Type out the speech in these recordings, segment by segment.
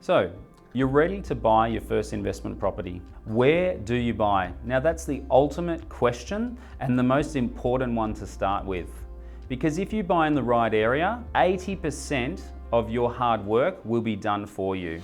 So, you're ready to buy your first investment property. Where do you buy? Now that's the ultimate question and the most important one to start with. Because if you buy in the right area, 80% of your hard work will be done for you.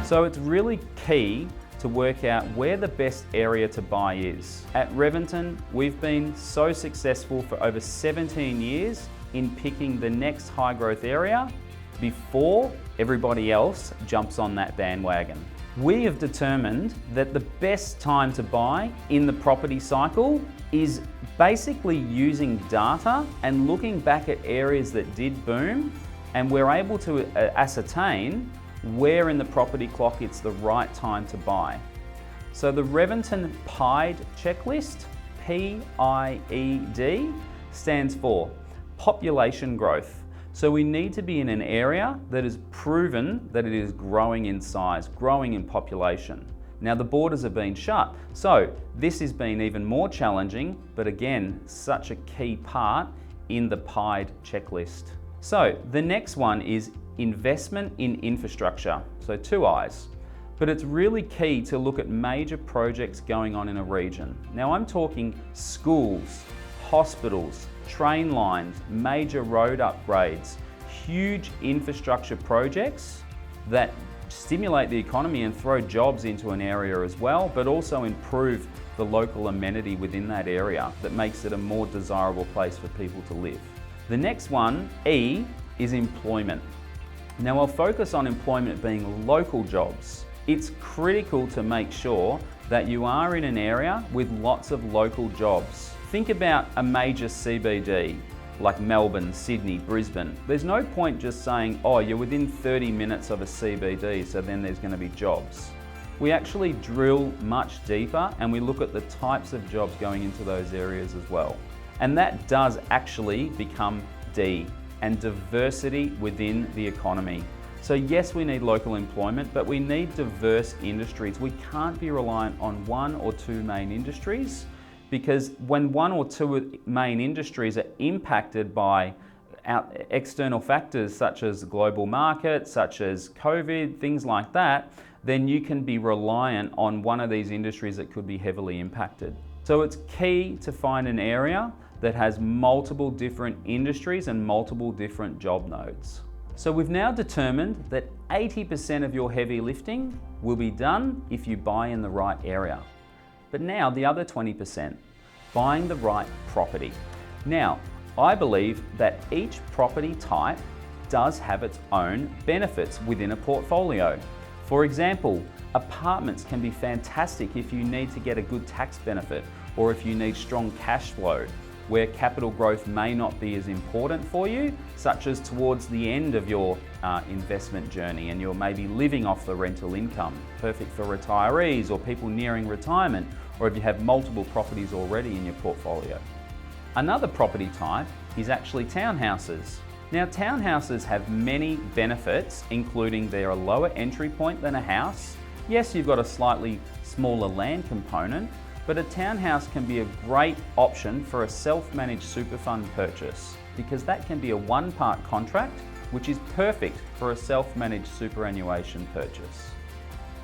So it's really key to work out where the best area to buy is. At Reventon, we've been so successful for over 17 years in picking the next high growth area before everybody else jumps on that bandwagon. We have determined that the best time to buy in the property cycle is basically using data and looking back at areas that did boom, and we're able to ascertain where in the property clock it's the right time to buy. So the Reventon PIED checklist, P-I-E-D, stands for population growth. So we need to be in an area that is proven that it is growing in size, growing in population. Now the borders have been shut, so this has been even more challenging, but again, such a key part in the PIED checklist. So the next one is investment in infrastructure, so 2 I's. But it's really key to look at major projects going on in a region. Now I'm talking schools, hospitals, train lines, major road upgrades, huge infrastructure projects that stimulate the economy and throw jobs into an area as well, but also improve the local amenity within that area that makes it a more desirable place for people to live. The next one, E, is employment. Now I'll focus on employment being local jobs. It's critical to make sure that you are in an area with lots of local jobs. Think about a major CBD like Melbourne, Sydney, Brisbane. There's no point just saying, oh, you're within 30 minutes of a CBD, so then there's going to be jobs. We actually drill much deeper and we look at the types of jobs going into those areas as well. And that does actually become D, and diversity within the economy. So yes, we need local employment, but we need diverse industries. We can't be reliant on 1 or 2 main industries, because when 1 or 2 main industries are impacted by external factors such as the global market, such as COVID, things like that, then you can be reliant on one of these industries that could be heavily impacted. So it's key to find an area that has multiple different industries and multiple different job nodes. So we've now determined that 80% of your heavy lifting will be done if you buy in the right area. But now the other 20%, buying the right property. Now, I believe that each property type does have its own benefits within a portfolio. For example, apartments can be fantastic if you need to get a good tax benefit, or if you need strong cash flow, where capital growth may not be as important for you, such as towards the end of your investment journey and you're maybe living off the rental income, perfect for retirees or people nearing retirement, or if you have multiple properties already in your portfolio. Another property type is actually townhouses. Now townhouses have many benefits, including they're a lower entry point than a house. Yes, you've got a slightly smaller land component, but a townhouse can be a great option for a self-managed super fund purchase, because that can be a 1-part contract, which is perfect for a self-managed superannuation purchase.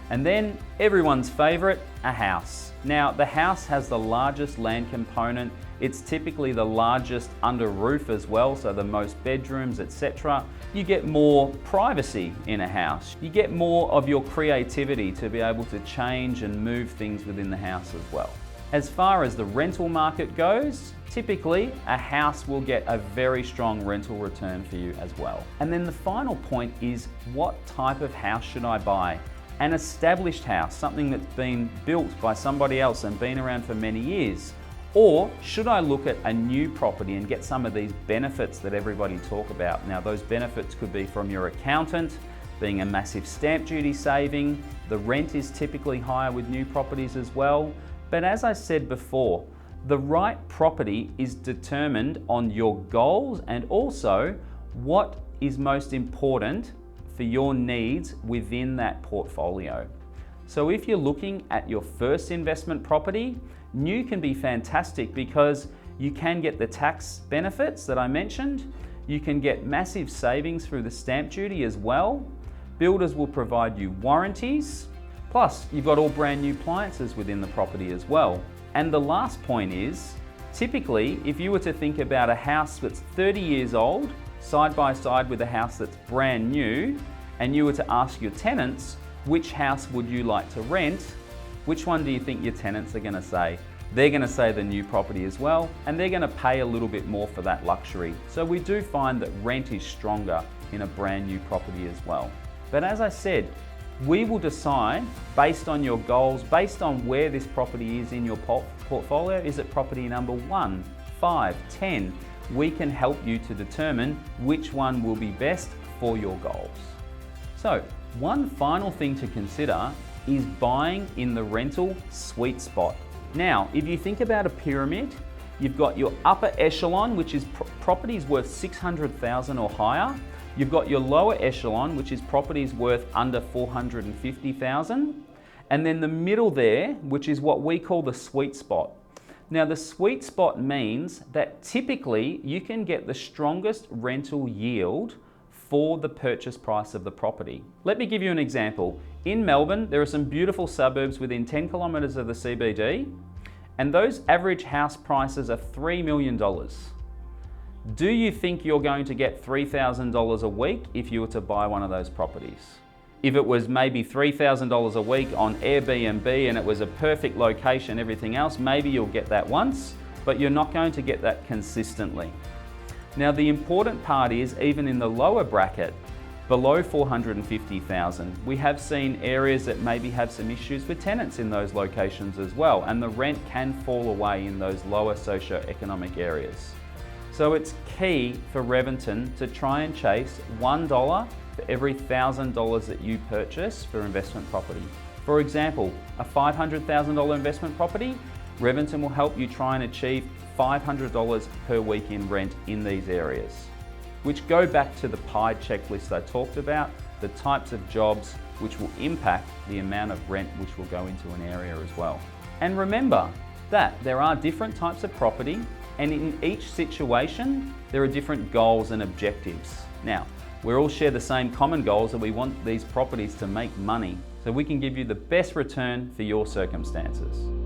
And then everyone's favorite, a house. Now the house has the largest land component. It's typically the largest under roof as well, so the most bedrooms, etc. You get more privacy in a house. You get more of your creativity to be able to change and move things within the house as well. As far as the rental market goes, typically a house will get a very strong rental return for you as well. And then the final point is, what type of house should I buy? An established house, something that's been built by somebody else and been around for many years. Or should I look at a new property and get some of these benefits that everybody talk about? Now those benefits could be from your accountant, being a massive stamp duty saving. The rent is typically higher with new properties as well. But as I said before, the right property is determined on your goals and also what is most important for your needs within that portfolio. So if you're looking at your first investment property, new can be fantastic because You can get the tax benefits that I mentioned. You can get massive savings through the stamp duty as well. Builders will provide you warranties. Plus, you've got all brand new appliances within the property as well. And the last point is, typically, if you were to think about a house that's 30 years old, side by side with a house that's brand new, and you were to ask your tenants, which house would you like to rent? Which one do you think your tenants are going to say? They're going to say the new property as well, and they're going to pay a little bit more for that luxury. So we do find that rent is stronger in a brand new property as well. But as I said, we will decide based on your goals, based on where this property is in your portfolio. Is it property number 1, 5, 10? We can help you to determine which one will be best for your goals. So, one final thing to consider is buying in the rental sweet spot. Now, if you think about a pyramid, you've got your upper echelon, which is properties worth $600,000 or higher. You've got your lower echelon, which is properties worth under $450,000. And then the middle there, which is what we call the sweet spot. Now, the sweet spot means that typically you can get the strongest rental yield for the purchase price of the property. Let me give you an example. In Melbourne, there are some beautiful suburbs within 10 kilometres of the CBD, and those average house prices are $3 million. Do you think you're going to get $3,000 a week if you were to buy one of those properties? If it was maybe $3,000 a week on Airbnb and it was a perfect location, everything else, maybe you'll get that once, but you're not going to get that consistently. Now, the important part is, even in the lower bracket, below $450,000, we have seen areas that maybe have some issues with tenants in those locations as well, and the rent can fall away in those lower socio-economic areas. So it's key for Reventon to try and chase $1 for every $1,000 that you purchase for investment property. For example, a $500,000 investment property, Reventon will help you try and achieve $500 per week in rent in these areas, which go back to the pie checklist I talked about, the types of jobs which will impact the amount of rent which will go into an area as well. And remember that there are different types of property, and in each situation, there are different goals and objectives. Now, we all share the same common goals, that we want these properties to make money, so we can give you the best return for your circumstances.